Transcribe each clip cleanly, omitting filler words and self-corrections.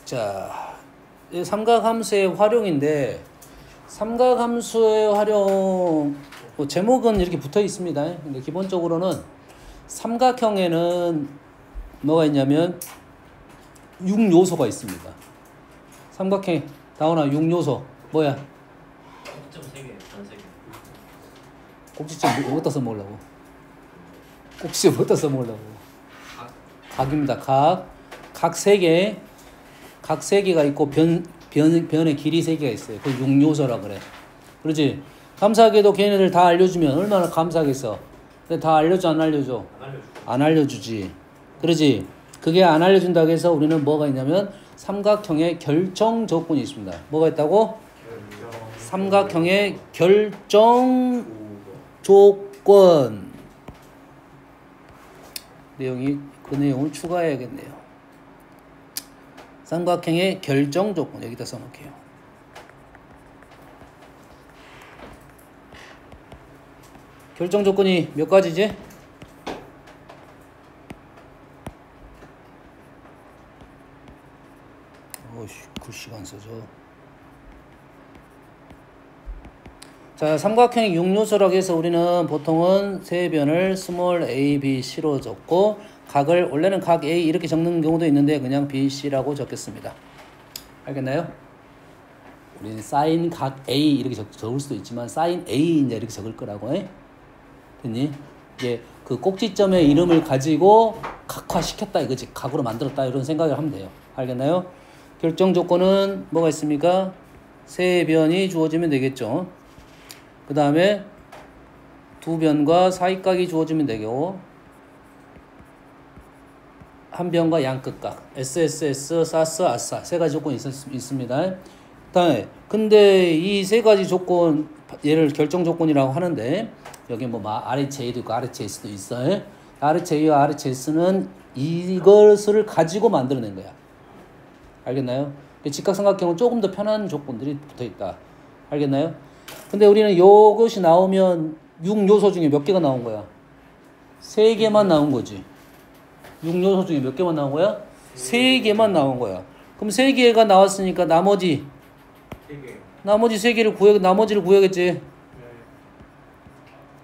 자, 삼각함수의 활용인데 삼각함수의 활용 제목은 이렇게 붙어 있습니다. 근데 기본적으로는 삼각형에는 뭐가 있냐면 6요소가 있습니다. 삼각형 다운아 6요소 뭐야? 꼭지점 3개, 단 3개. 꼭지점 어디다 써먹으려고? 꼭지점 어디다 써먹으려고? 각입니다. 각 3개, 각 3개가 있고 변의 길이 3개가 있어요. 그 6요소라 그래. 그렇지? 감사하게도 걔네들 다 알려주면 얼마나 감사하겠어. 근데 다 알려줘 안 알려줘? 안 알려주지. 그러지? 그게 안 알려준다고 해서 우리는 뭐가 있냐면 삼각형의 결정 조건이 있습니다. 뭐가 있다고? 삼각형의 결정 조건. 그 내용을 추가해야겠네요. 삼각형의 결정 조건 여기다 써놓을게요. 결정 조건이 몇 가지지? 글씨가 안 써져. 자, 삼각형의 6요소라고 해서 우리는 보통은 세변을 스몰 a, b, c로 적고 각을 원래는 각 a 이렇게 적는 경우도 있는데 그냥 b, c라고 적겠습니다. 알겠나요? 우리는 사인 각 a 이렇게 적을 수도 있지만 사인 a 이제 이렇게 적을 거라고 해. 됐니? 이제 그 꼭지점의 이름을 가지고 각화시켰다 이거지. 각으로 만들었다 이런 생각을 하면 돼요. 알겠나요? 결정 조건은 뭐가 있습니까? 세 변이 주어지면 되겠죠. 그 다음에 두 변과 사이각이 주어지면 되고 한 변과 양끝각 SSS, 사스, 아싸 세 가지 조건이 있습니다. 다음에 근데 이 세 가지 조건 얘를 결정 조건이라고 하는데 여기 뭐 RHA도 있고 RHS도 있어요. RHA와 RHS는 이것을 가지고 만들어낸 거야. 알겠나요? 직각삼각형은 조금 더 편한 조건들이 붙어있다. 알겠나요? 근데 우리는 이것이 나오면 6요소 중에 몇 개가 나온 거야? 3개만 나온 거지. 6요소 중에 몇 개만 나온 거야? 3개만 나온 거야. 그럼 3개가 나왔으니까 나머지 3개를 나머지를 구해야겠지. 네.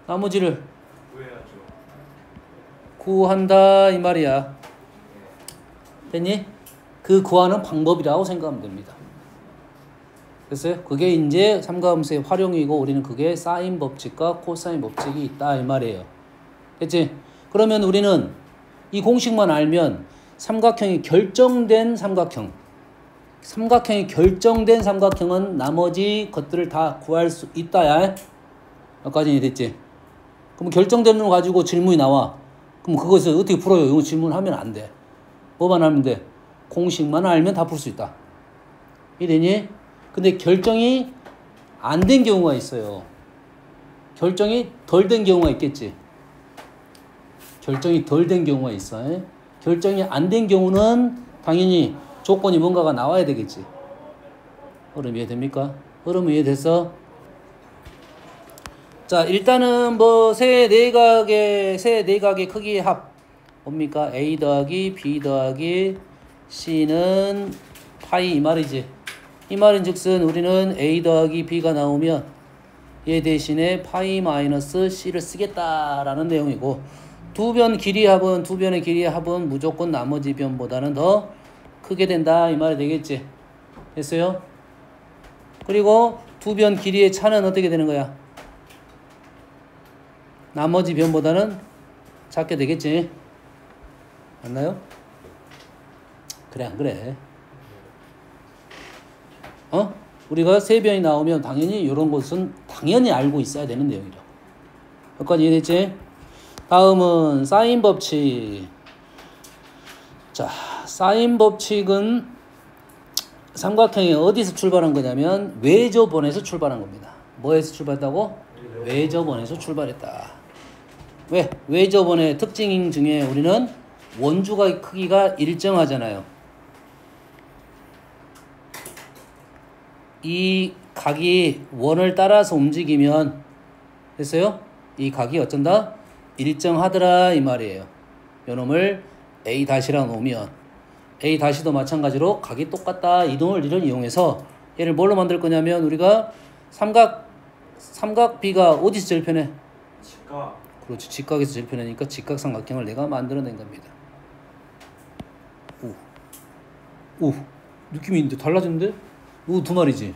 나머지를 구해야죠. 구한다 이 말이야. 됐니? 그 구하는 방법이라고 생각하면 됩니다. 됐어요? 그게 이제 삼각함수의 활용이고 우리는 그게 사인 법칙과 코사인 법칙이 있다 이 말이에요. 됐지? 그러면 우리는 이 공식만 알면 삼각형이 결정된 삼각형은 나머지 것들을 다 구할 수 있다야. 여기까지 됐지? 그럼 결정된 걸 가지고 질문이 나와. 그럼 그것을 어떻게 풀어요? 이거 질문하면 안 돼. 뭐만 하면 돼? 공식만 알면 다 풀 수 있다. 이래니? 근데 결정이 안 된 경우가 있어요. 결정이 덜 된 경우가 있겠지. 결정이 덜 된 경우가 있어. 결정이 안 된 경우는 당연히 조건이 뭔가가 나와야 되겠지. 흐름 이해됩니까? 흐름 이해됐어? 자, 일단은 뭐 세 내각의 크기의 합 뭡니까? A 더하기 B 더하기 C는 파이 이 말이지. 이 말인 즉슨 우리는 A 더하기 B가 나오면 얘 대신에 파이 마이너스 C를 쓰겠다라는 내용이고 두 변의 길이의 합은 무조건 나머지 변보다는 더 크게 된다 이 말이 되겠지. 됐어요? 그리고 두 변 길이의 차는 어떻게 되는 거야? 나머지 변보다는 작게 되겠지. 맞나요? 그래 안 그래? 우리가 세 변이 나오면 당연히 이런 것은 당연히 알고 있어야 되는 내용이죠. 여기까지 이해됐지? 다음은 사인 법칙. 자, 사인 법칙은 삼각형이 어디서 출발한 거냐면 외접원에서 출발한 겁니다. 뭐에서 출발했다고? 외접원에서 출발했다. 왜? 외접원의 특징 중에 우리는 원주가 크기가 일정하잖아요. 이 각이 원을 따라서 움직이면 됐어요? 이 각이 어쩐다? 일정하더라 이 말이에요. 요놈을 A-라 놓으면 A 다시도 마찬가지로 각이 똑같다. 이동 원리를 이용해서 얘를 뭘로 만들 거냐면 우리가 삼각 B가 어디서 제일 편해? 직각. 그렇지. 직각에서 제일 편하니까 직각삼각형을 내가 만들어낸 겁니다. 오, 느낌이 있는데 달라졌는데? 두 마리지?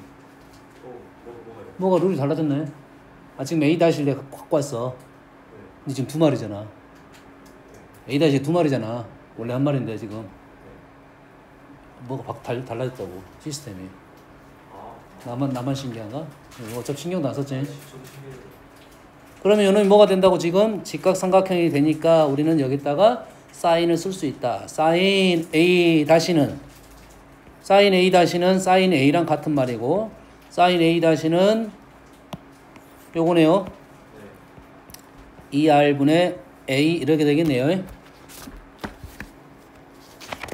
뭐가 룰이 달라졌네. 지금 A 다시를 내가 갖고 왔어. 근데 지금 두 마리잖아. A 다시 두 마리잖아. 원래 한 마리인데 지금 뭐가 달라졌다고 시스템이. 나만 신기한가? 어차피 신경도 안 썼지. 그러면 이놈이 뭐가 된다고 지금 직각삼각형이 되니까 우리는 여기다가 사인을 쓸 수 있다. 사인 A 다시는 사인 A랑 같은 말이고 사인 A 다시는 요거네요. 2R분의 A 이렇게 되겠네요.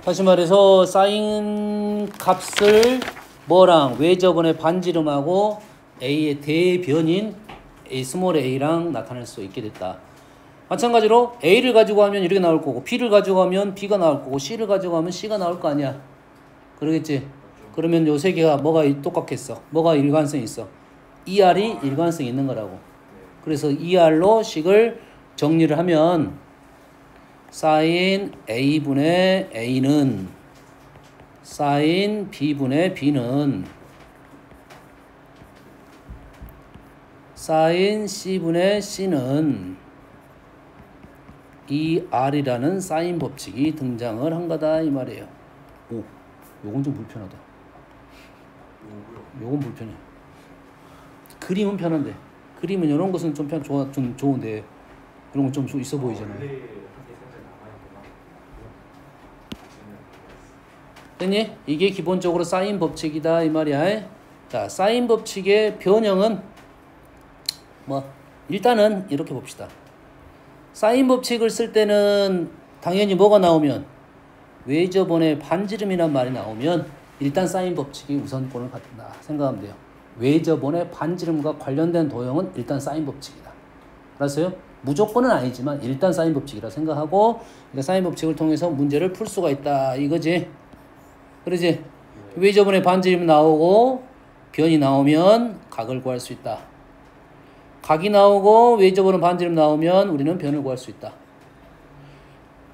다시 말해서 사인 값을 뭐랑 외접원의 반지름하고 A의 대변인 스몰 a랑 나타낼 수 있게 됐다. 마찬가지로 A를 가지고 하면 이렇게 나올 거고 B를 가지고 하면 B가 나올 거고 C를 가지고 하면 C가 나올 거 아니야. 그러겠지? 그러면 요 세 개가 뭐가 똑같겠어? 뭐가 일관성이 있어? ER이 일관성이 있는 거라고. 그래서 ER로 식을 정리를 하면 사인 A분의 A는 사인 B분의 B는 사인 C분의 C는 ER이라는 사인 법칙이 등장을 한 거다 이 말이에요. 요건 좀 불편하다. 요건 불편해. 그림은 편한데 그림은 이런 것은 좀 좋은데 이런 건 좀 있어 보이잖아요. 됐니? 이게 기본적으로 사인 법칙이다 이 말이야. 자, 사인 법칙의 변형은 일단은 이렇게 봅시다. 사인 법칙을 쓸 때는 당연히 뭐가 나오면 외접원의 반지름이란 말이 나오면 일단 사인 법칙이 우선권을 갖는다 생각하면 돼요. 외접원의 반지름과 관련된 도형은 일단 사인 법칙이다. 알았어요? 무조건은 아니지만 일단 사인 법칙이라 생각하고 그러니까 사인 법칙을 통해서 문제를 풀 수가 있다 이거지. 그러지? 외접원의 반지름이 나오고 변이 나오면 각을 구할 수 있다. 각이 나오고 외접원의 반지름 나오면 우리는 변을 구할 수 있다.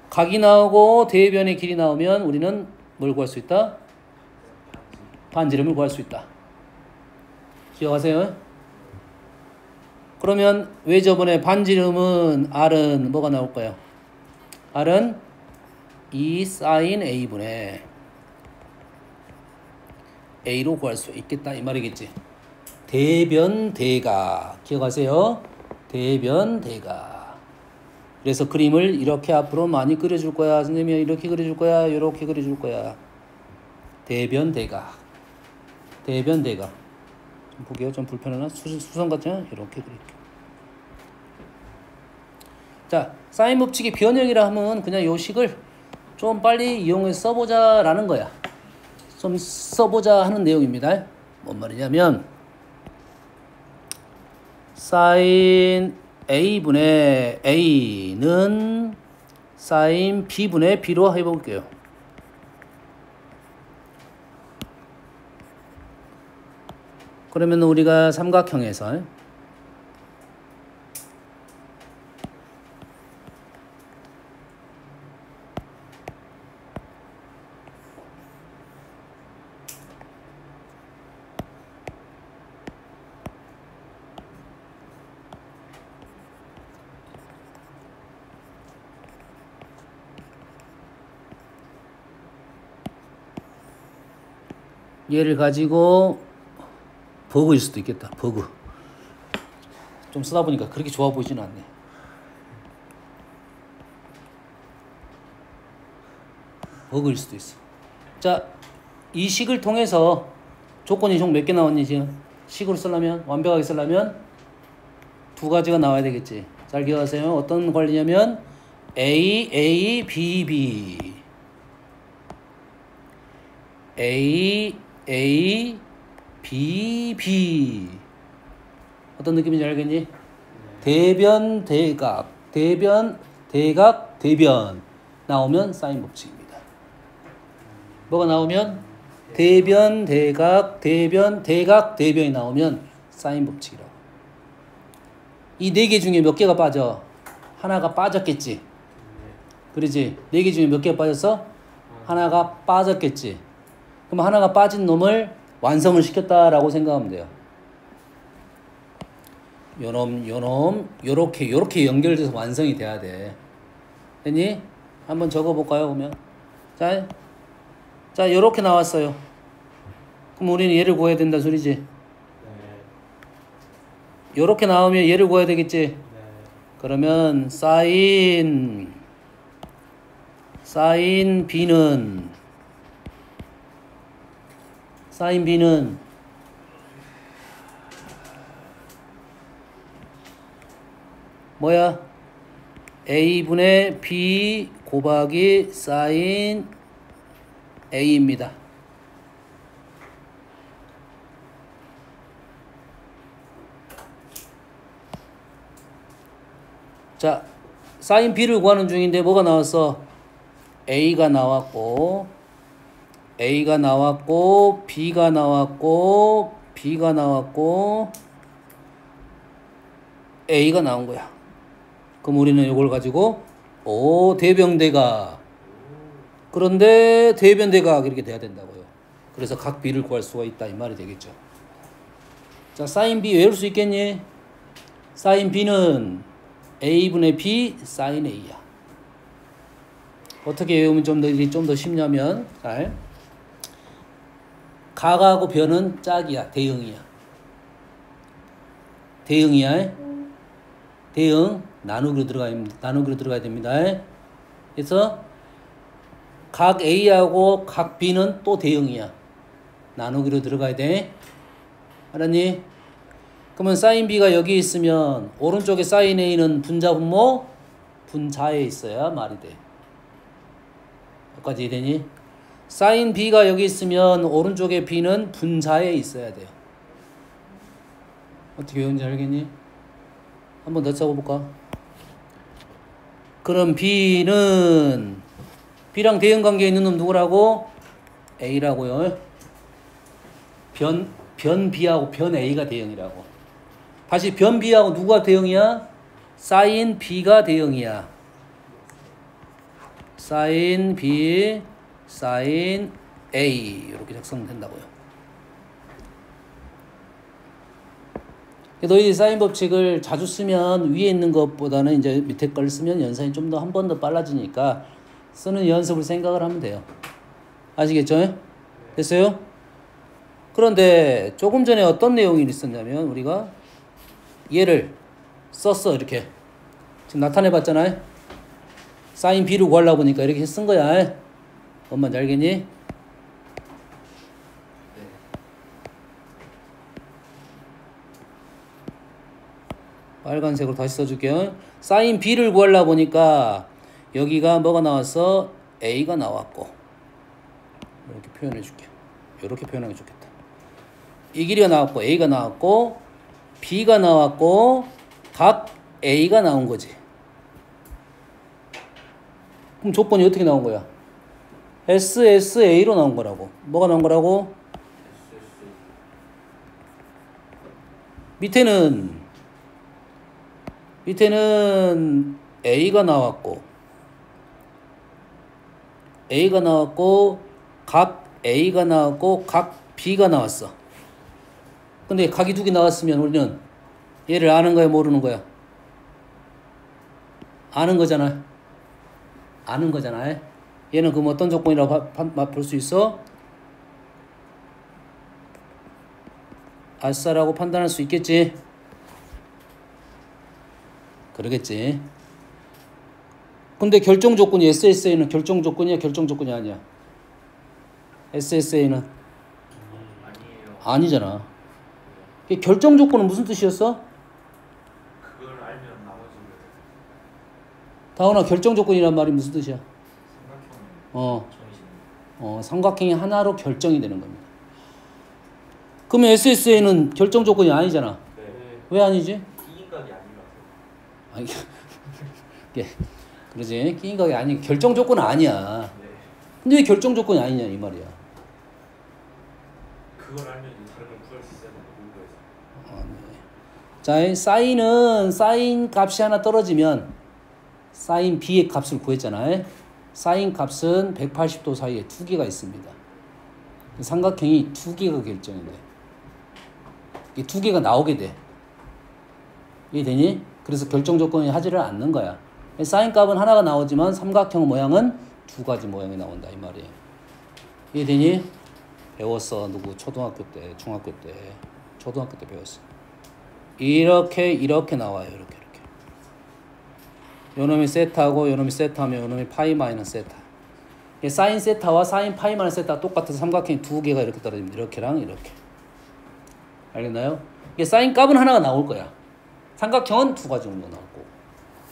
각이 나오고 대변의 길이 나오면 우리는 뭘 구할 수 있다? 반지름을 구할 수 있다. 기억하세요? 그러면 외접원의 반지름은 R은 뭐가 나올까요? R은 2 sin A분의 A로 구할 수 있겠다 이 말이겠지. 대변 대각 기억하세요? 대변 대각. 그래서 그림을 이렇게 앞으로 많이 그려줄 거야. 선생님이 이렇게 그려줄 거야. 이렇게 그려줄 거야. 대변 대각. 대변 대각. 좀 보기가 좀 불편하나? 수선 같잖아. 이렇게 그릴게. 자, 사인 법칙의 변형이라 하면 그냥 요 식을 좀 빨리 이용해서 써보자라는 거야. 좀 써보자 하는 내용입니다. 뭔 말이냐면 사인 A분의 A는 사인 B분의 B로 해볼게요. 그러면 우리가 삼각형에서 얘를 가지고 버그일 수도 있겠다. 버그. 좀 쓰다 보니까 그렇게 좋아 보이지는 않네. 버그일 수도 있어. 자, 이 식을 통해서 조건이 총 몇 개 나왔니 지금? 식으로 쓰려면 완벽하게 쓰려면 두 가지가 나와야 되겠지. 잘 기억하세요. 어떤 관리냐면 A, A, B, B A, A, B, B 어떤 느낌인지 알겠니? 대변, 대각, 대변, 대각, 대변 나오면 사인 법칙입니다. 뭐가 나오면 대변, 대각, 대변, 대각, 대변이 나오면 사인 법칙이라고. 이 네 개 중에 몇 개가 빠져? 하나가 빠졌겠지. 그러지? 네 개 중에 몇 개가 빠졌어? 하나가 빠졌겠지. 그럼 하나가 빠진 놈을 완성을 시켰다라고 생각하면 돼요. 요놈, 요렇게 연결돼서 완성이 돼야 돼. 됐니? 한번 적어볼까요, 그러면? 자, 요렇게 나왔어요. 그럼 우리는 얘를 구해야 된다 소리지? 네. 요렇게 나오면 얘를 구해야 되겠지? 네. 그러면 사인 B는 뭐야? A분의 B 곱하기 사인 A입니다. 자, 사인 B를 구하는 중인데 뭐가 나왔어? A가 나왔고 B가 나왔고 A가 나온 거야. 그럼 우리는 이걸 가지고 대병대각. 그런데 대변대각 이렇게 돼야 된다고요. 그래서 각 B를 구할 수가 있다 이 말이 되겠죠. 자, 사인 B 외울 수 있겠니? 사인 B는 A분의 B 사인 A야. 어떻게 외우면 좀 더 쉽냐면, 각하고 변은 짝이야. 대응이야. 대응 나누기로 들어가야 됩니다. 그래서 각 A하고 각 B는 또 대응이야. 나누기로 들어가야 돼. 알았니? 그러면 사인 B가 여기 있으면 오른쪽에 사인 A는 분자 분모 분자에 있어야 말이 돼. 여기까지 이해되니? 사인 B가 여기 있으면 오른쪽에 B는 분자에 있어야 돼요. 어떻게 외운지 알겠니? 한번 더 써볼까? 그럼 B랑 대응 관계에 있는 놈 누구라고? A라고요. 변 B하고 변 A가 대응이라고. 다시 변 B하고 누가 대응이야? 사인 B가 대응이야. 사인 B, 사인 A 이렇게 작성된다고요. 너희 사인 법칙을 자주 쓰면 위에 있는 것보다는 이제 밑에 걸 쓰면 연산이 좀 더 한 번 더 빨라지니까 쓰는 연습을 생각을 하면 돼요. 아시겠죠? 됐어요? 그런데 조금 전에 어떤 내용이 있었냐면 우리가 얘를 썼어. 이렇게 지금 나타내 봤잖아요. 사인 B를 구하려고 보니까 이렇게 쓴 거야. 뭔 말인지 알겠니? 빨간색으로 다시 써줄게요. 사인 B를 구하려고 보니까 여기가 뭐가 나왔어? A가 나왔고 이렇게 표현해 줄게요. 이렇게 표현하면 좋겠다. 이 길이가 나왔고 A가 나왔고 B가 나왔고 각 A가 나온 거지. 그럼 조건이 어떻게 나온 거야? SSA로 나온 거라고. 뭐가 나온 거라고? 밑에는 A가 나왔고 각 A가 나왔고 각 B가 나왔어. 근데 각이 두 개 나왔으면 우리는 얘를 아는 거야 모르는 거야? 아는 거잖아. 얘는 그럼 어떤 조건이라고 볼 수 있어? 아싸라고 판단할 수 있겠지? 그러겠지. 근데 결정 조건이 SSA는 결정 조건이야? 결정 조건이 아니야? SSA는? 아니에요. 아니잖아. 결정 조건은 무슨 뜻이었어? 그걸 알면 나머지를 다은아, 결정 조건이란 말이 무슨 뜻이야? 삼각형을 정해지는 삼각형이 하나로 결정이 되는 겁니다. 그러면 SSA는 결정 조건이 아니잖아. 네. 왜 아니지? 끼인각이 아니라서. 아니, 그러지. 끼인각이 아니, 결정 조건은 아니야. 네. 근데 왜 결정 조건이 아니냐 이 말이야. 그걸 알면 이제 다른 걸 구할 수 있어야 되는 공부에서. 자, 사인은 사인 값이 하나 떨어지면 사인 b의 값을 구했잖아요. 사인 값은 180도 사이에 두 개가 있습니다. 삼각형이 두 개가 결정이 돼. 이 두 개가 나오게 돼. 이해되니? 그래서 결정 조건이 하지를 않는 거야. 사인 값은 하나가 나오지만 삼각형 모양은 두 가지 모양이 나온다 이 말이에요. 이해되니? 배웠어. 누구 초등학교 때, 중학교 때, 초등학교 때 배웠어. 이렇게 나와요. 이렇게. 요놈이 세타고 요놈이 세타면 요놈이 파이 마이너스 세타. 사인 세타와 사인 파이 마이너스 세타가 똑같아서 삼각형이 두 개가 이렇게 떨어집니다. 이렇게랑 이렇게. 알겠나요? 이게 사인 값은 하나가 나올 거야. 삼각형은 두 가지 정도 나올 거고.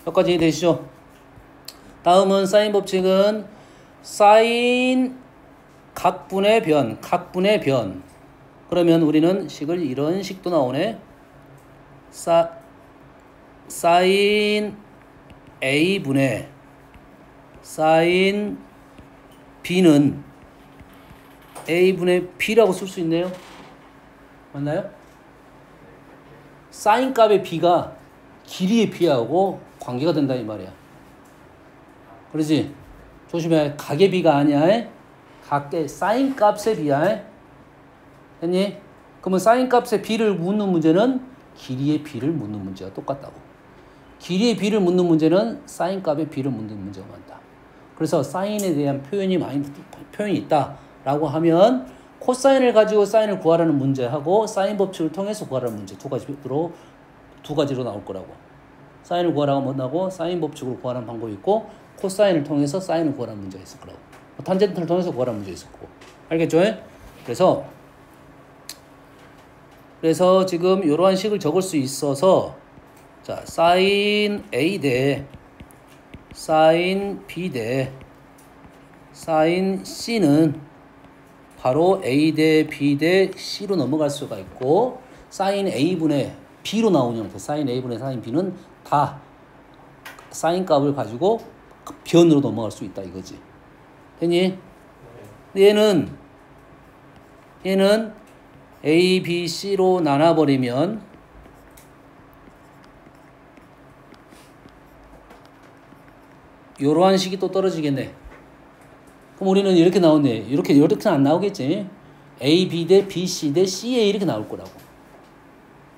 여기까지 이해되시죠? 다음은 사인 법칙은 사인 각분의 변. 그러면 우리는 식을 이런 식도 나오네. 사인 A분의 사인 B는 A분의 B라고 쓸 수 있네요. 맞나요? 사인 값의 B가 길이의 B하고 관계가 된다 이 말이야. 그러지? 조심해. 각의 B가 아니야. 각의 사인 값의 B야. 됐니? 그러면 사인 값의 B를 묻는 문제는 길이의 B를 묻는 문제와 똑같다고. 길이의 B를 묻는 문제는 사인 값의 B를 묻는 문제가 많다. 그래서 사인에 대한 표현이 있다라고 하면 코사인을 가지고 사인을 구하라는 문제하고 사인 법칙을 통해서 구하라는 문제 두 가지로 나올 거라고. 사인을 구하라고 뭐라고? 사인 법칙으로 구하라는 방법이 있고 코사인을 통해서 사인을 구하라는 문제가 있을 거라고. 탄젠트를 통해서 구하라는 문제가 있을 거고. 알겠죠? 그래서 지금 이러한 식을 적을 수 있어서 자, 사인 A 대 사인 B 대 사인 C는 바로 A 대 B 대 C로 넘어갈 수가 있고 사인 A분의 B로 나오는 형태 사인 A분의 사인 B는 다 사인 값을 가지고 변으로 넘어갈 수 있다 이거지. 됐니? 얘는 A, B, C로 나눠버리면 요러한 식이 또 떨어지겠네. 그럼 우리는 이렇게 나오네. 이렇게는 안 나오겠지. A, B 대 B, C 대 CA 이렇게 나올 거라고.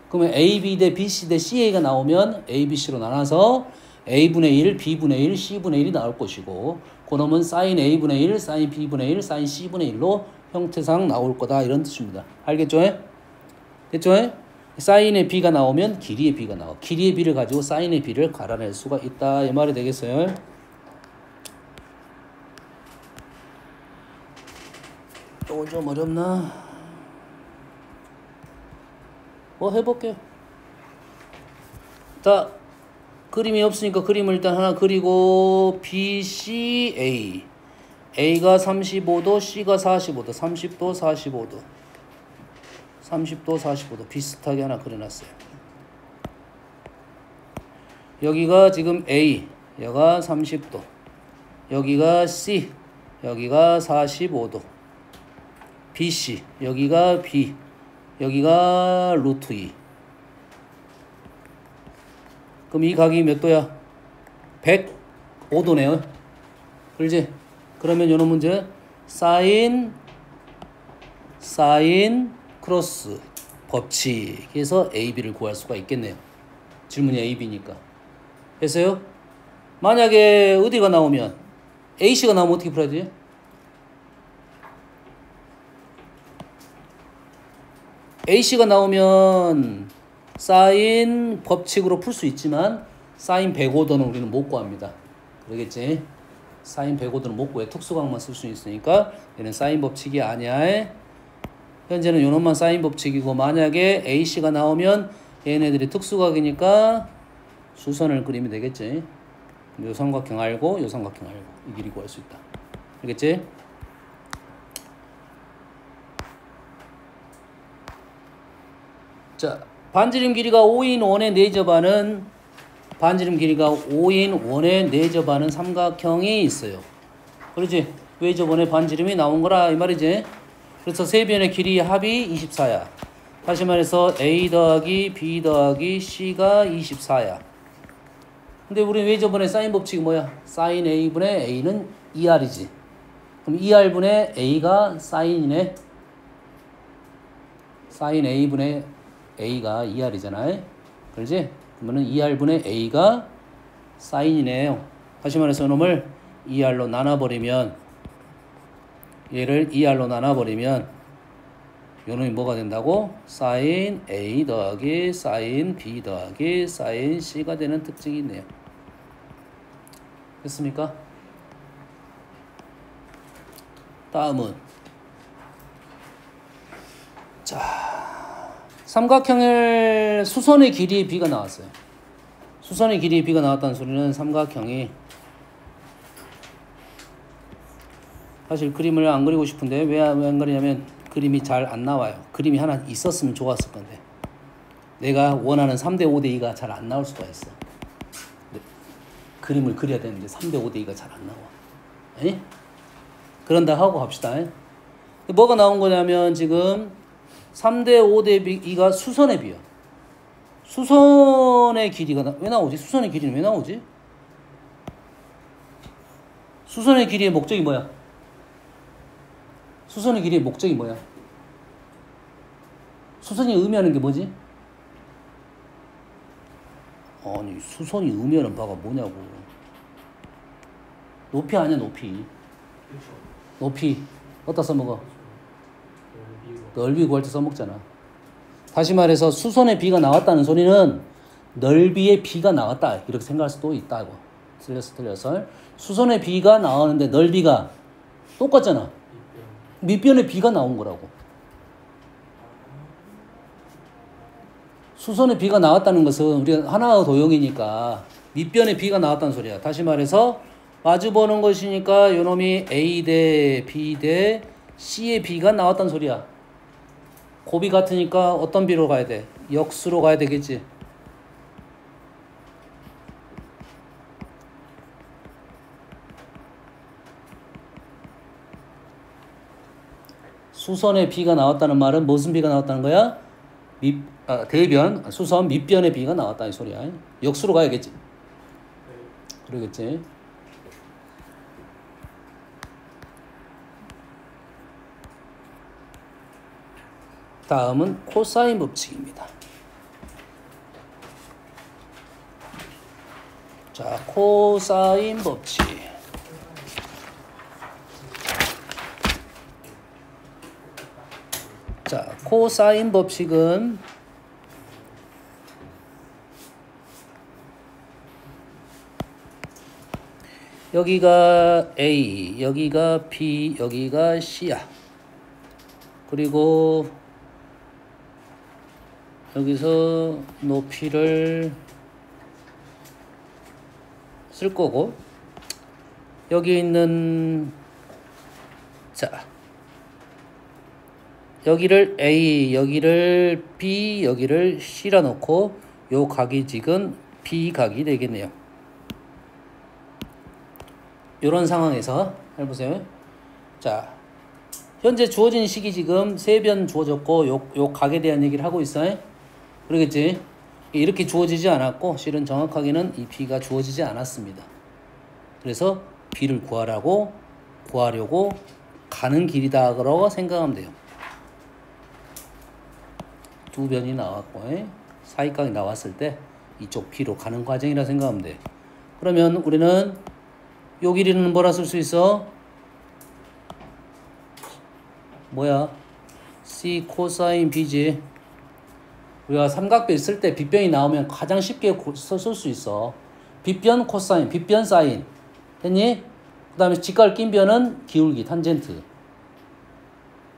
그러면 A, B 대 B, C 대 CA가 나오면 A, B, C로 나눠서 A분의 1, B분의 1, C분의 1이 나올 것이고 그놈은 사인 A분의 1, 사인 B분의 1, 사인 C분의 1로 형태상 나올 거다 이런 뜻입니다. 알겠죠? 됐죠? 사인의 B가 나오면 길이의 B가 나와. 길이의 B를 가지고 사인의 B를 갈아낼 수가 있다 이 말이 되겠어요. 이거 좀 어렵나? 해볼게요. 자, 그림이 없으니까 그림을 일단 하나 그리고 B, C, A. A가 35도, C가 45도, 30도, 45도. 30도, 45도 비슷하게 하나 그려놨어요. 여기가 지금 A, 여기가 30도. 여기가 C, 여기가 45도. BC, 여기가 B, 여기가 루트 2. 그럼 이 각이 몇 도야? 105도네요. 그렇지? 그러면 요런 문제 사인 크로스 법칙에서 AB를 구할 수가 있겠네요. 질문이 AB니까. 됐어요? 만약에 어디가 나오면 AC가 나오면 어떻게 풀어야 되지? AC가 나오면 사인 법칙으로 풀 수 있지만 사인 105도는 우리는 못 구합니다. 그러겠지? 사인 105도는 못 구해. 특수각만 쓸 수 있으니까 얘는 사인 법칙이 아니야. 현재는 요놈만 사인 법칙이고 만약에 AC가 나오면 얘네들이 특수각이니까 수선을 그리면 되겠지. 요 삼각형 알고 요 삼각형 알고 이 길이 구할 수 있다. 알겠지? 자, 반지름 길이가 5인 1의 4접하는 반지름 길이가 5인 1의 4접하는 삼각형이 있어요. 그렇지? 왜 저번에 반지름이 나온 거라 이 말이지. 그래서 세 변의 길이 합이 24야. 다시 말해서 A 더하기 B 더하기 C가 24야. 근데 우리 왜 저번에 사인 법칙이 뭐야? 사인 A분의 A는 2R이지. 그럼 2R분의 A가 사인이네. 사인 A분의 A가 2R이잖아. 그러지? 그러면은 2R분의 A가 사인이네요. 다시 말해서 이놈을 2R로 나눠버리면, 얘를 2R로 나눠버리면 요놈이 뭐가 된다고? 사인 A 더하기 사인 B 더하기 사인 C가 되는 특징이 있네요. 됐습니까? 다음은 자, 삼각형의 수선의 길이의 B가 나왔어요. 수선의 길이의 B가 나왔다는 소리는 삼각형이, 사실 그림을 안 그리고 싶은데 왜 안 그리냐면 그림이 잘 안 나와요. 그림이 하나 있었으면 좋았을 건데 내가 원하는 3대 5대 2가 잘 안 나올 수가 있어. 그림을 그려야 되는데 3대 5대 2가 잘 안 나와. 에? 그런다 하고 합시다. 뭐가 나온 거냐면 지금 3대 5대 2가 수선의 비야. 수선의 길이가 왜 나오지? 수선의 길이는 왜 나오지? 수선의 길이의 목적이 뭐야? 수선의 길이의 목적이 뭐야? 수선이 의미하는 게 뭐지? 아니, 수선이 의미하는 바가 뭐냐고. 높이 아니야, 높이. 높이. 어디다 써먹어? 넓이 구할 때 써먹잖아. 다시 말해서 수선의 비가 나왔다는 소리는 넓이의 비가 나왔다, 이렇게 생각할 수도 있다고. 틀렸어. 수선의 비가 나오는데 넓이가 똑같잖아. 밑변의 비가 나온 거라고. 수선의 비가 나왔다는 것은 우리가 하나의 도형이니까 밑변의 비가 나왔다는 소리야. 다시 말해서 마주보는 것이니까 요놈이 A 대 B 대 C의 비가 나왔다는 소리야. 곱이 같으니까 어떤 비로 가야 돼? 역수로 가야 되겠지. 수선의 비가 나왔다는 말은 무슨 비가 나왔다는 거야? 대변, 수선 밑변의 비가 나왔다 이 소리야. 역수로 가야겠지. 그러겠지. 다음은 코사인 법칙입니다. 자, 코사인 법칙. 자, 코사인 법칙은 여기가 A, 여기가 B, 여기가 C야. 그리고 여기서 높이를 쓸 거고, 여기 있는, 자, 여기를 A, 여기를 B, 여기를 C라 놓고 요 각이 지금 B 각이 되겠네요. 요런 상황에서 해보세요. 자, 현재 주어진 식이 지금 세 변 주어졌고 요 각에 대한 얘기를 하고 있어요. 그러겠지? 이렇게 주어지지 않았고 실은 정확하게는 이 B가 주어지지 않았습니다. 그래서 B를 구하려고 가는 길이다 그러고 생각하면 돼요. 두 변이 나왔고 사이각이 나왔을 때 이쪽 B로 가는 과정이라 생각하면 돼. 그러면 우리는 요 길이는 뭐라 쓸 수 있어? 뭐야? C 코사인 B지. 우리가 삼각변 쓸 때 빗변이 나오면 가장 쉽게 쓸 수 있어. 빗변 코사인, 빗변 사인. 됐니? 그 다음에 직각을 낀 변은 기울기, 탄젠트.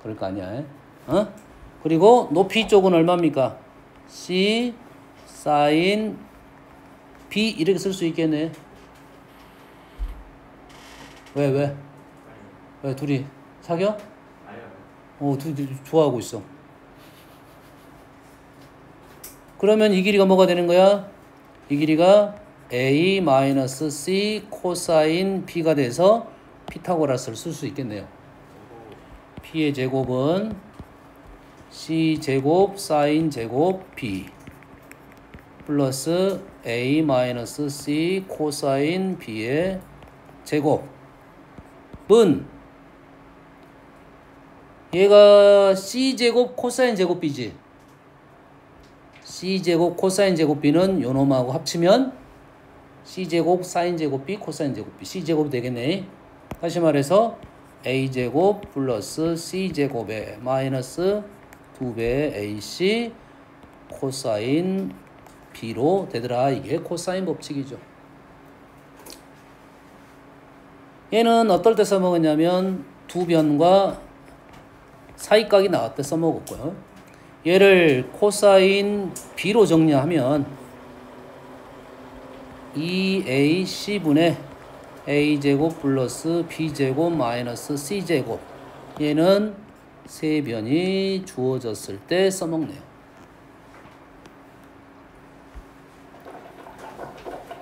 그럴 거 아니야. 어? 그리고 높이 쪽은 얼마입니까? C 사인 B 이렇게 쓸 수 있겠네. 왜? 왜 둘이 사겨? 아니요. 둘이 좋아하고 있어. 그러면 이 길이가 뭐가 되는 거야? 이 길이가 A-C 코사인 B가 돼서 피타고라스를 쓸 수 있겠네요. P의 제곱은 C 제곱 사인 제곱 B 플러스 A 마이너스 C 코사인 B의 제곱은 얘가 C 제곱 코사인 제곱 B지. C 제곱 코사인 제곱 B는 요놈하고 합치면 C 제곱 사인 제곱 B 코사인 제곱 B C 제곱 되겠네. 다시 말해서 A 제곱 플러스 C 제곱에 마이너스 2배 AC 코사인 B로 되더라. 이게 코사인 법칙이죠. 얘는 어떨 때 써먹었냐면 두 변과 사이각이 나올 때 써먹었고요. 얘를 코사인 B로 정리하면 2AC분의 A제곱 플러스 B제곱 마이너스 C제곱 얘는 세 변이 주어졌을 때 써먹네요.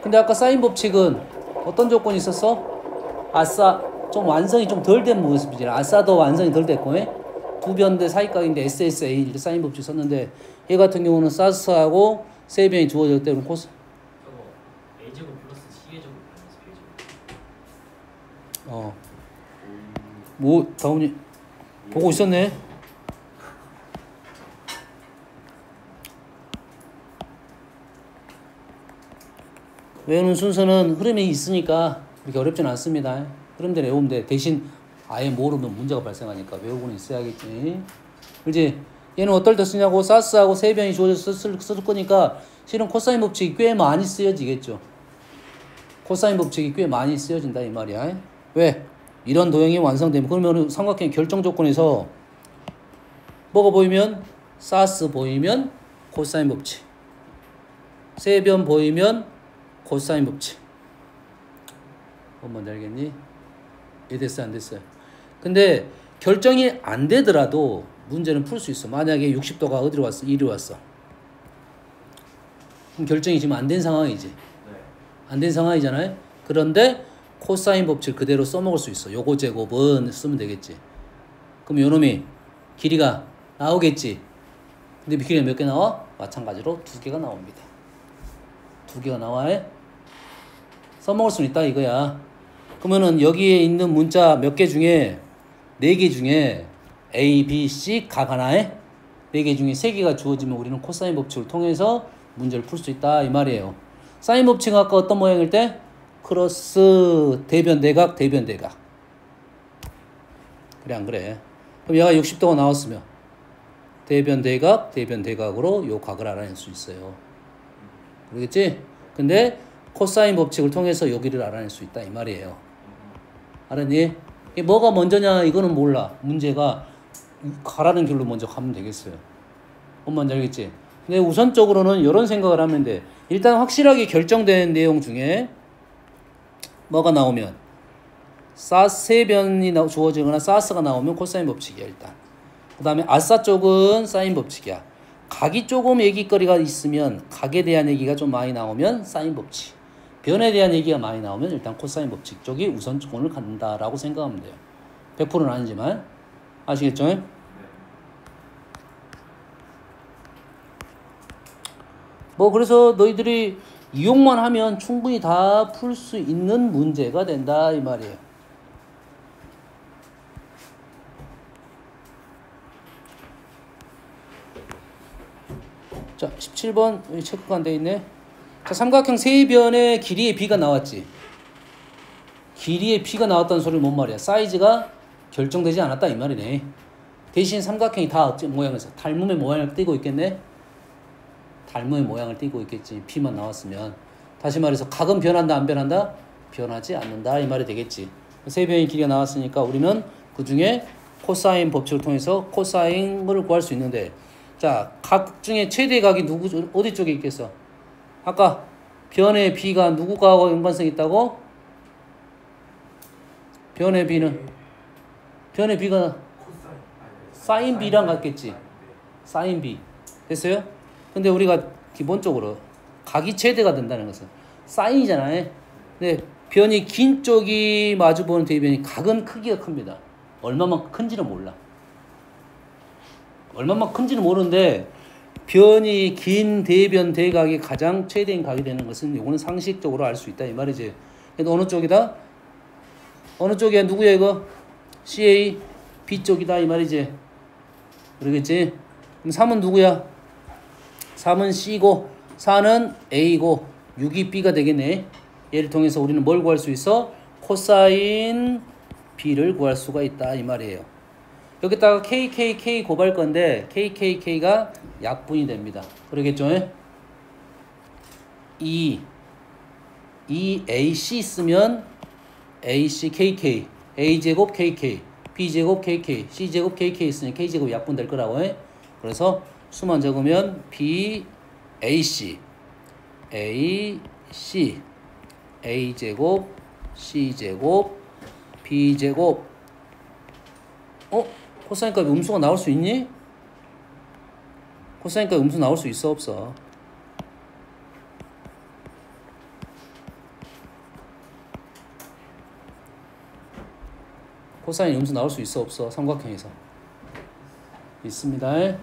근데 아까 사인 법칙은 어떤 조건이 있었어? 아싸 좀 완성이 좀 덜 된 모습이잖아. 아싸 더 완성이 덜 됐고 두 변대 사이각인데 SSA 이렇게 사인 법칙 썼는데 얘 같은 경우는 사스하고 세 변이 주어질 때는 코스 저거 A제곱 플러스 C제곱 마이너스 B제곱. 뭐 다운이 보고 있었네. 외우는 순서는 흐름이 있으니까 그렇게 어렵진 않습니다. 흐름대로 외우면 돼. 대신 아예 모르면 문제가 발생하니까 외우고는 있어야겠지. 그렇지? 얘는 어떨 때 쓰냐고 사스하고 세 변이 주어져서 쓸 거니까 실은 코사인 법칙이 꽤 많이 쓰여지겠죠. 코사인 법칙이 꽤 많이 쓰여진다 이 말이야. 왜? 이런 도형이 완성되면 그러면 삼각형 결정 조건에서 뭐가 보이면 사스 보이면 코사인 법칙 세 변 보이면 코사인 법칙 뭔지 알겠니? 이해됐어요? 안 됐어요? 근데 결정이 안 되더라도 문제는 풀 수 있어. 만약에 60도가 어디로 왔어? 이리 왔어. 그럼 결정이 지금 안 된 상황이지. 안 된 상황이잖아요. 그런데 코사인 법칙 그대로 써먹을 수 있어. 요거 제곱은 쓰면 되겠지. 그럼 요놈이 길이가 나오겠지. 근데 길이가 몇 개 나와? 마찬가지로 두 개가 나옵니다. 두 개가 나와요. 써먹을 수는 있다 이거야. 그러면은 여기에 있는 문자 몇 개 중에 4개 중에 A, B, C 각 하나에 4개 중에 3개가 주어지면 우리는 코사인 법칙을 통해서 문제를 풀 수 있다 이 말이에요. 사인 법칙은 아까 어떤 모양일 때? 크로스 대변 대각 대변 대각. 그래 안 그래? 그럼 얘가 60도가 나왔으면 대변 대각 대변 대각으로 요 각을 알아낼 수 있어요. 그러겠지? 근데 코사인 법칙을 통해서 여기를 알아낼 수 있다 이 말이에요. 알았니? 이게 뭐가 먼저냐 이거는 몰라. 문제가 가라는 길로 먼저 가면 되겠어요. 뭔지 알겠지? 근데 우선적으로는 이런 생각을 하면 돼. 일단 확실하게 결정된 내용 중에 뭐가 나오면 사스 세 변이 주어지거나 사스가 나오면 코사인 법칙이야 일단. 그 다음에 아싸 쪽은 사인 법칙이야. 각이 조금 얘기거리가 있으면 각에 대한 얘기가 좀 많이 나오면 사인 법칙. 변에 대한 얘기가 많이 나오면 일단 코사인 법칙 쪽이 우선권을 갖는다라고 생각하면 돼요. 100%는 아니지만 아시겠죠? 뭐 그래서 너희들이 이용만 하면 충분히 다 풀 수 있는 문제가 된다 이 말이에요. 자 17번 여기 체크가 안 돼 있네. 자 삼각형 세변의 길이의 b가 나왔지. 길이의 b가 나왔다는 소리는 뭔 말이야? 사이즈가 결정되지 않았다 이 말이네. 대신 삼각형이 다 어떤 모양에서 닮음의 모양을 띠고 있겠네. 닮음의 모양을 띠고 있겠지. b만 나왔으면. 다시 말해서 각은 변한다 안 변한다? 변하지 않는다 이 말이 되겠지. 세변의 길이가 나왔으니까 우리는 그 중에 코사인 법칙을 통해서 코사인을 구할 수 있는데 자 각 중에 최대 각이 누구 어디 쪽에 있겠어? 아까 변의 b가 누구가 연관성이 있다고? 변의 b는 변의 b가 사인 b랑 같겠지. 사인 b 됐어요? 근데 우리가 기본적으로 각이 최대가 된다는 것은 사인이잖아요. 근데 변이 긴 쪽이 마주보는 대변이 각은 크기가 큽니다. 얼마만큼 큰지는 몰라. 얼마만큼 큰지는 모르는데 변이 긴 대변 대각이 가장 최대인 각이 되는 것은 이거는 상식적으로 알 수 있다 이 말이지. 근데 어느 쪽이다? 어느 쪽이야? 누구야 이거? CA B 쪽이다 이 말이지. 그러겠지? 그럼 3은 누구야? 3은 C고 4는 A고 6이 B가 되겠네. 얘를 통해서 우리는 뭘 구할 수 있어? 코사인 B를 구할 수가 있다 이 말이에요. 여기다가 KKK 곱할 건데 KKK가 약분이 됩니다. 그러겠죠? 이 AC 쓰면 ACKK A제곱 KK B제곱 KK C제곱 KK 있으니 K제곱 약분 될 거라고 해. 그래서 수만 적으면 BAC AC A제곱 C제곱 B제곱 코사인 값이 음수가 나올 수 있니? 코사인 값이 음수 나올 수 있어 없어? 코사인 음수 나올 수 있어 없어? 삼각형에서 있습니다.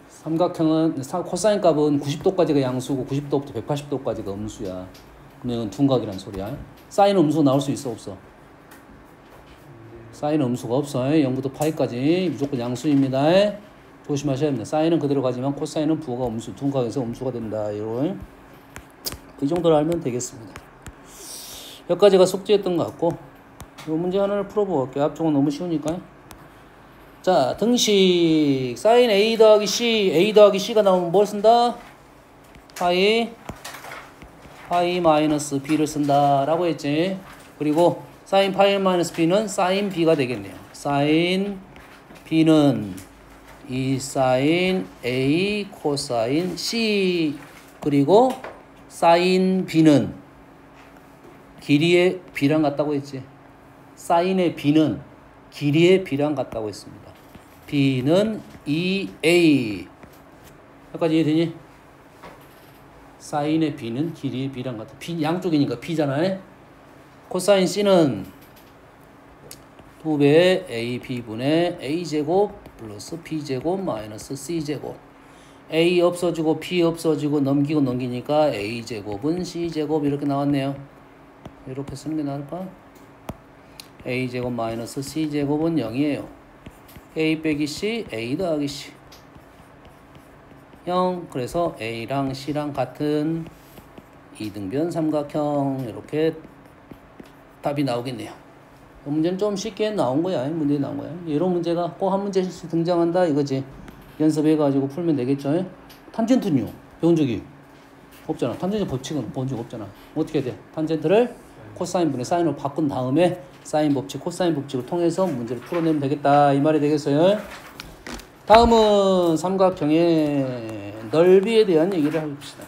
삼각형은 코사인 값은 90도까지가 양수고 90도부터 180도까지가 음수야. 그러면 둔각이란 소리야. 사인 음수 나올 수 있어 없어? 사인은 음수가 없어. 0부터 파이까지 무조건 양수입니다. 조심하셔야 됩니다. 사인은 그대로 가지만 코사인은 부호가 음수, 둔각에서 음수가 된다. 이런 그 정도로 알면 되겠습니다. 여기까지가 숙제였던 것 같고 이 문제 하나를 풀어볼게요. 앞쪽은 너무 쉬우니까. 자, 등식 사인 A 더하기 C, A 더하기 C가 나오면 뭘 쓴다? 파이 마이너스 B를 쓴다 라고 했지. 그리고 사인 파이 마이너스 B는 사인 B가 되겠네요. 사인 B는 이 사인 A 코사인 C 그리고 사인 B는 길이의 B랑 같다고 했지. 사인의 B는 길이의 B랑 같다고 했습니다. B는 2A 여기까지 이해되니? 사인의 B는 길이의 B랑 같다. B 양쪽이니까 B잖아요. 코사인 C는 2배의 AB분의 A제곱 플러스 B제곱 마이너스 C제곱 A 없어지고 B 없어지고 넘기고 넘기니까 A제곱은 C제곱 이렇게 나왔네요. 이렇게 쓰는 게 나을까? A제곱 마이너스 C제곱은 0이에요. A 빼기 C, A 더하기 C 0. 그래서 A랑 C랑 같은 이등변 삼각형 이렇게 답이 나오겠네요. 이 문제는 좀 쉽게 나온 거야. 문제에 나온 거야. 이런 문제가 꼭 한 문제씩 등장한다 이거지. 연습해가지고 풀면 되겠죠. 탄젠트는요? 배운 적이 없잖아. 탄젠트 법칙은 본 적 없잖아. 어떻게 해야 돼? 탄젠트를 코사인 분의 사인으로 바꾼 다음에 사인 법칙, 코사인 법칙을 통해서 문제를 풀어내면 되겠다. 이 말이 되겠어요. 다음은 삼각형의 넓이에 대한 얘기를 해봅시다.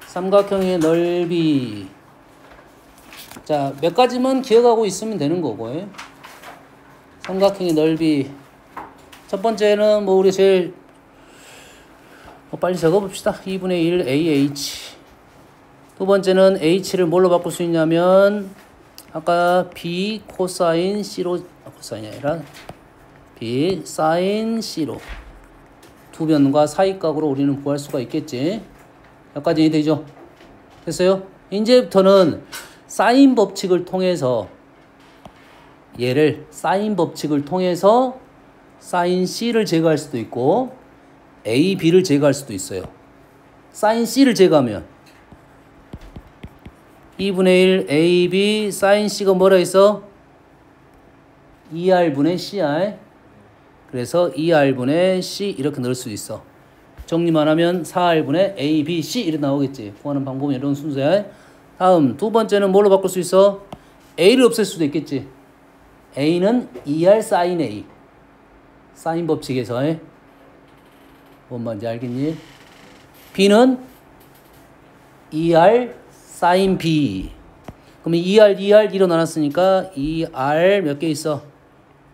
삼각형의 넓이. 자, 몇 가지만 기억하고 있으면 되는 거고. 삼각형의 넓이. 첫 번째는 뭐 우리 제일 빨리 적어봅시다. 2분의 1 AH. 두 번째는 H를 뭘로 바꿀 수 있냐면 아까 B 코사인 C로 코사인이 아니라 B 사인 C로 두 변과 사이각으로 우리는 구할 수가 있겠지. 여기까지 이해되죠? 됐어요? 이제부터는 사인 법칙을 통해서 얘를 사인 법칙을 통해서 사인 C를 제거할 수도 있고 A, B를 제거할 수도 있어요. 사인 C를 제거하면 2분의 1 A, B 사인 C가 뭐라 했어? 2R분의 CR. 그래서 2R분의 C 이렇게 넣을 수 있어. 정리만 하면 4R분의 A, B, C 이렇게 나오겠지. 구하는 방법은 이런 순서야. 다음 두 번째는 뭘로 바꿀 수 있어? A를 없앨 수도 있겠지. A는 2R 사인 A. 사인 법칙에서 뭔 말인지 알겠니? B는 2R 사인 B. 그러면 2R 2로 나눴으니까 2R 몇 개 있어?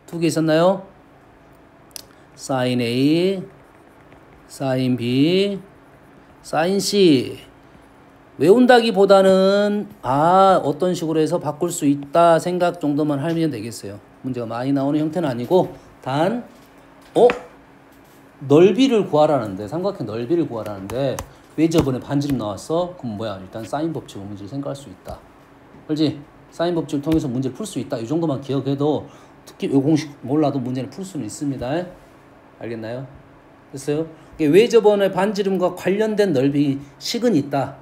두 개 있었나요? 사인 A 사인 B 사인 C 외운다기보다는 어떤 식으로 해서 바꿀 수 있다 생각 정도만 하면 되겠어요. 문제가 많이 나오는 형태는 아니고 단 넓이를 구하라는데 삼각형 넓이를 구하라는데 왜 저번에 반지름 나왔어? 그럼 뭐야? 일단 사인 법칙으로 문제를 생각할 수 있다. 그렇지? 사인 법칙을 통해서 문제를 풀 수 있다. 이 정도만 기억해도 특히 이 공식 몰라도 문제를 풀 수는 있습니다. 알겠나요? 됐어요? 왜 저번에 반지름과 관련된 넓이 식은 있다.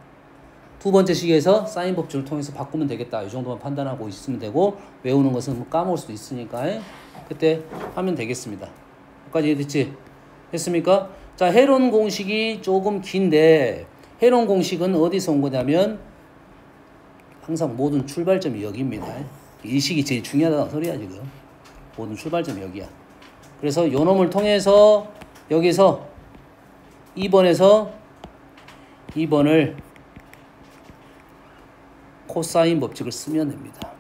두 번째 식에서 사인 법칙을 통해서 바꾸면 되겠다. 이 정도만 판단하고 있으면 되고 외우는 것은 까먹을 수도 있으니까 그때 하면 되겠습니다. 여기까지 이해됐지? 됐습니까? 자, 해론 공식이 조금 긴데 해론 공식은 어디서 온 거냐면 항상 모든 출발점이 여기입니다. 이 식이 제일 중요하다는 소리야 지금. 모든 출발점이 여기야. 그래서 요 놈을 통해서 여기서 2번을 코사인 법칙을 쓰면 됩니다.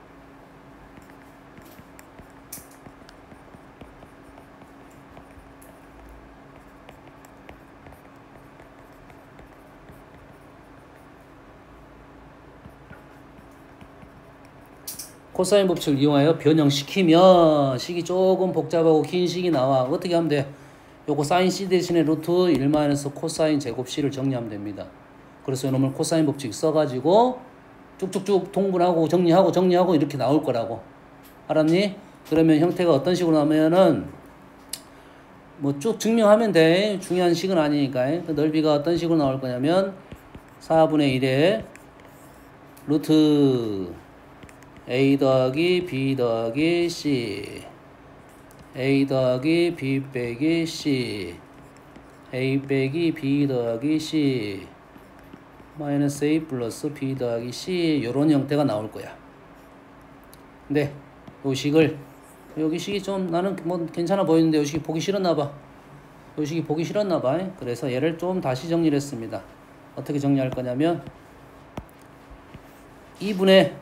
코사인 법칙을 이용하여 변형시키면 식이 조금 복잡하고 긴 식이 나와. 어떻게 하면 돼? 요거 사인 C 대신에 루트 1 마이너스 코사인 제곱 C를 정리하면 됩니다. 그래서 이놈을 코사인 법칙 써가지고 쭉쭉쭉 통분하고 정리하고 이렇게 나올 거라고. 알았니? 그러면 형태가 어떤 식으로 나오면은 뭐 쭉 증명하면 돼. 중요한 식은 아니니까. 그 넓이가 어떤 식으로 나올 거냐면 4분의 1에 루트 A 더하기 B 더하기 C A 더하기 B 빼기 C A 빼기 B 더하기 C 마이너스 A 플러스 B 더하기 C 요런 형태가 나올 거야. 근데 요 식을 여기 식이 좀 나는 뭐 괜찮아 보이는데 요 식이 보기 싫었나 봐. 요 식이 보기 싫었나 봐. 그래서 얘를 좀 다시 정리를 했습니다. 어떻게 정리할 거냐면 2분의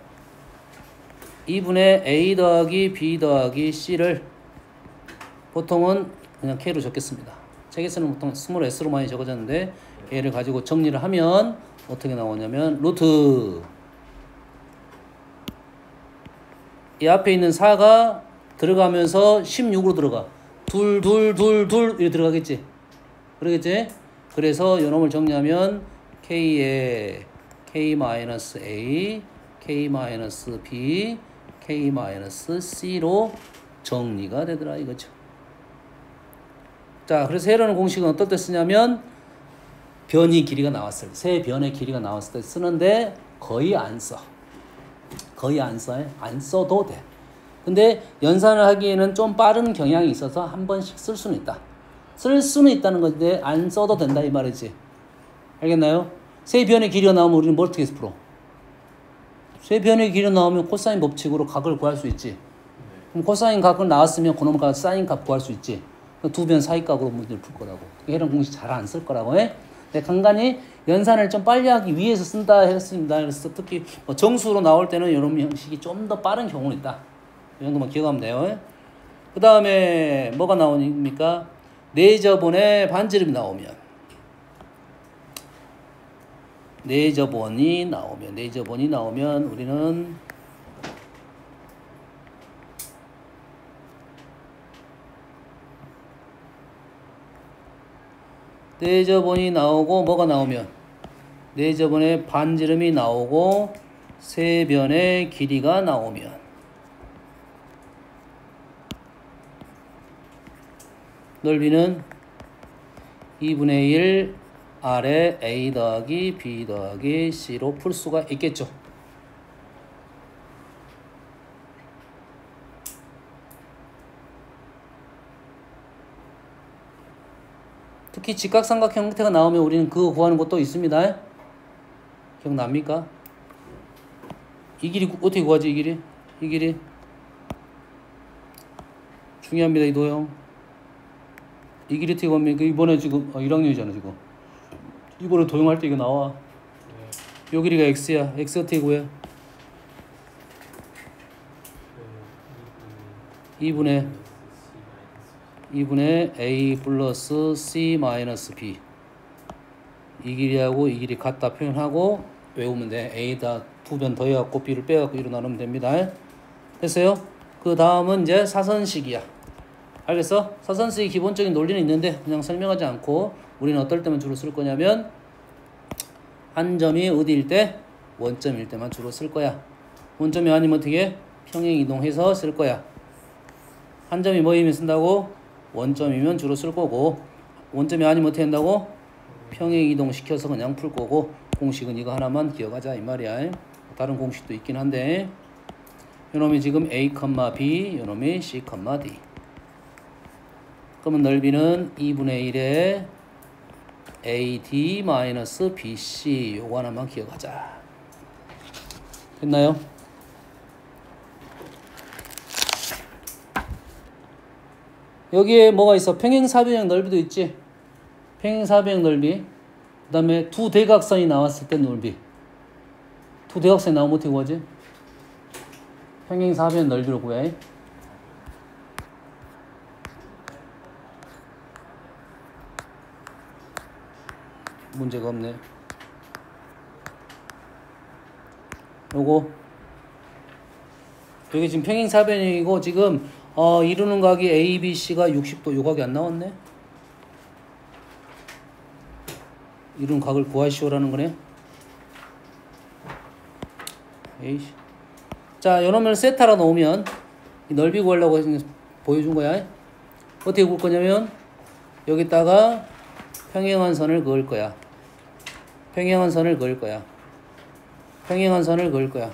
A 더하기 B 더하기 C를 보통은 그냥 K로 적겠습니다. 책에서는 보통 스몰 S로 많이 적어졌는데 얘를 가지고 정리를 하면 어떻게 나오냐면 루트 이 앞에 있는 4가 들어가면서 16으로 들어가. 둘 이렇게 들어가겠지. 그러겠지? 그래서 요놈을 정리하면 K에 K-A, K-B, K-C로 정리가 되더라 이거죠. 자, 그래서 해라는 공식은 어떨 때 쓰냐면 변이 길이가 나왔을 때, 세 변의 길이가 나왔을 때 쓰는데 거의 안 써. 안 써도 돼. 근데 연산을 하기에는 좀 빠른 경향이 있어서 한 번씩 쓸 수는 있다. 쓸 수는 있다는 건데 안 써도 된다 이 말이지. 알겠나요? 세 변의 길이가 나오면 우리는 뭘 어떻게 풀어? 세 변의 길이 나오면 코사인 법칙으로 각을 구할 수 있지. 그럼 코사인 각을 나왔으면 그놈과 사인 값 구할 수 있지. 두 변 사이 값으로 문제를 풀 거라고. 이런 공식 잘 안 쓸 거라고 해. 근데 간간히 연산을 좀 빨리 하기 위해서 쓴다 했습니다. 그래서 특히 뭐 정수로 나올 때는 이런 형식이 좀 더 빠른 경우는 있다. 이 정도만 기억하면 돼요. 그 다음에 뭐가 나오니까 내저번에 반지름이 나오면 내저번이 나오면 우리는 내저번이 나오고 뭐가 나오면 내저번에 반지름이 나오고 세 변의 길이가 나오면 넓이는 2분의 1 아래 A 더하기 B 더하기 C로 풀 수가 있겠죠. 특히 직각삼각형 형태가 나오면 우리는 그거 구하는 것도 있습니다. 기억납니까? 이 길이 어떻게 구하지? 이 길이 중요합니다. 이 도형 이 길이 어떻게 구합니까? 이번에 지금 1학년이잖아 지금. 이번에 도형할 때 이거 나와. 요 길이가 x야. x 어떻게 구해? 2분의 A 플러스 C 마이너스 B 이 길이하고 이 길이 같다 표현하고 외우면 돼. A다 두 변 더해갖고 B를 빼갖고 2로 나누면 됩니다. 됐어요? 그 다음은 이제 사선식이야. 알겠어? 사선식의 기본적인 논리는 있는데 그냥 설명하지 않고 우리는 어떨 때만 주로 쓸 거냐면 한 점이 어디일 때? 원점일 때만 주로 쓸 거야. 원점이 아니면 어떻게? 평행 이동해서 쓸 거야. 한 점이 뭐이면 쓴다고? 원점이면 주로 쓸 거고 원점이 아니면 어떻게 한다고? 평행 이동시켜서 그냥 풀 거고 공식은 이거 하나만 기억하자 이 말이야. 다른 공식도 있긴 한데 요놈이 지금 A, B, 요놈이 C, D. 그러면 넓이는 2분의 1에 AD-BC 요거 하나만 기억하자. 됐나요? 여기에 뭐가 있어? 평행사변형 넓이도 있지? 평행사변형 넓이. 그 다음에 두 대각선이 나왔을 때 넓이. 두 대각선이 나오면 어떻게 구하지? 평행사변형 넓이로 구해. 문제가 없네. 요거 여기 지금 평행사변형이고 지금 이루는 각이 ABC가 60도 요 각이 안 나왔네. 이루는 각을 구하시오라는 거네. 에이씨. 자, 요놈을 세타라 놓으면 이 넓이 구하려고 보여준 거야. 어떻게 구할 거냐면 여기다가 평행한 선을 그을 거야. 평행한 선을 그을 거야. 평행한 선을 그을 거야.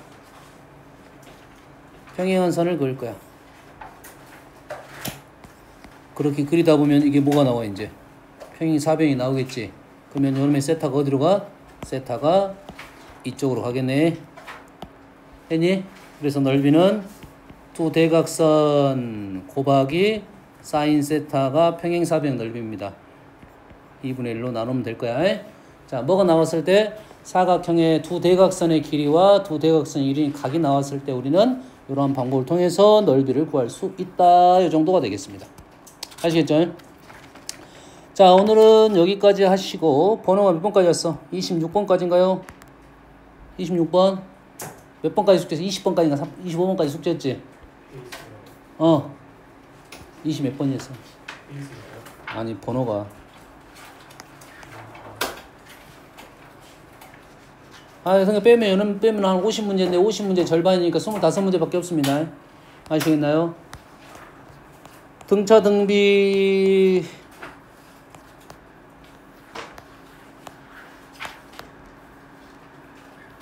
평행한 선을 그을 거야. 그렇게 그리다 보면 이게 뭐가 나와 이제? 평행사변이 나오겠지. 그러면 요놈의 세타가 어디로 가? 세타가 이쪽으로 가겠네. 했니? 그래서 넓이는 두 대각선 곱하기 사인 세타가 평행사변 넓이입니다. 2분의 1로 나누면 될 거야. 자, 뭐가 나왔을 때 사각형의 두 대각선의 길이와 두 대각선의 길이 각이 나왔을 때 우리는 이러한 방법을 통해서 넓이를 구할 수 있다. 이 정도가 되겠습니다. 아시겠죠? 자, 오늘은 여기까지 하시고 번호가 몇 번까지 왔어? 26번까지인가요? 26번? 몇 번까지 숙제했어? 20번까지인가? 25번까지 숙제했지? 20 몇 번이었어? 아니, 번호가. 그러니까 빼면 한 50문제인데 50문제 절반이니까 25문제밖에 없습니다. 아시겠나요? 등차 등비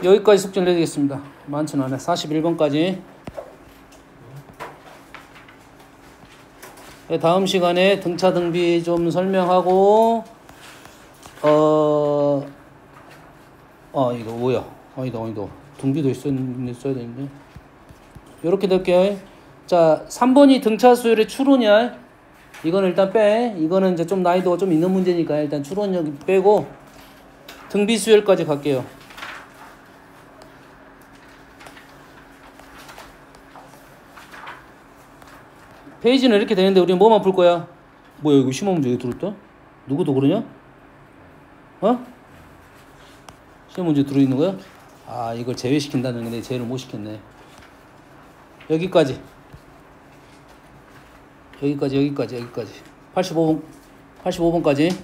여기까지 숙제를 내드리겠습니다. 많지는 않아요. 41번까지. 다음 시간에 등차 등비 좀 설명하고 이거 뭐야? 아니다. 등비도 써야 되는데. 요렇게 될게요. 자, 3번이 등차 수열의 추론이야. 이거는 일단 빼. 이거는 이제 좀 난이도가 좀 있는 문제니까 일단 추론 여기 빼고 등비 수열까지 갈게요. 페이지는 이렇게 되는데 우리는 뭐만 풀 거야? 뭐야, 이거 시험 문제 여기 들었다? 누구도 그러냐? 시험 문제 들어있는 거야? 이걸 제외시킨다는 건데 제외를 못 시켰네. 여기까지. 85번까지.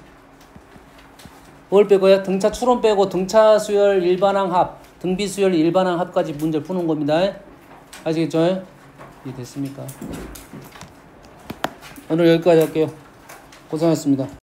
뭘 빼고요? 등차 추론 빼고 등차 수열 일반항 합, 등비 수열 일반항 합까지 문제를 푸는 겁니다. 아시겠죠? 이해 됐습니까? 오늘 여기까지 할게요. 고생하셨습니다.